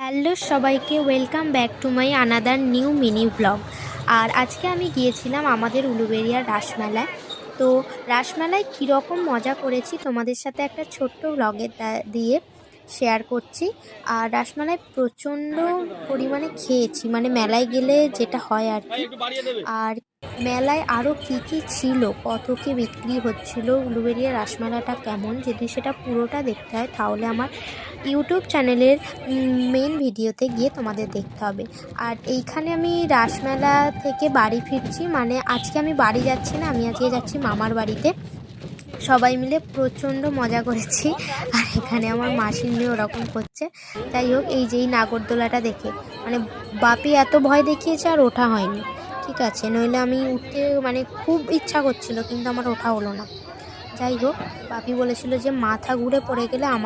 Hello সবাইকে, welcome back to my another new mini blog. আর আজকে আমি গিয়েছিলাম আমাদের উলুবেড়িয়ার রাসমেলায়। তো রাসমেলায় কীরকম মজা করেছি তোমাদের সাথে একটা ছোট্ট ব্লগের দিয়ে শেয়ার করছি। আর রাসমেলায় প্রচণ্ড পরিমাণে খেয়েছি, মানে মেলায় গেলে যেটা হয় আর কি। আর মেলায় আরও কী কী ছিল, কত কী বিক্রি হচ্ছিল, উলুবেড়িয়া রাসমেলাটা কেমন, যদি সেটা পুরোটা দেখতে হয় তাহলে আমার ইউটিউব চ্যানেলের মেন ভিডিওতে গিয়ে তোমাদের দেখতে হবে। আর এইখানে আমি রাসমেলা থেকে বাড়ি ফিরছি, মানে আজকে আমি বাড়ি যাচ্ছি না, আমি আজকে যাচ্ছি মামার বাড়িতে। সবাই মিলে প্রচণ্ড মজা করেছি। আর এখানে আমার মাসির মেয়ে ওরকম করছে। যাই হোক, এই যে এই নাগরদোলাটা দেখে মানে বাপি এত ভয় দেখিয়েছে আর ওঠা হয়নি। ঠিক আছে, নইলে আমি উঠতে মানে খুব ইচ্ছা করছিল, কিন্তু আমার ওঠা হলো না। যাই হোক, বাপি বলেছিল যে মাথা ঘুরে পড়ে গেলে আমার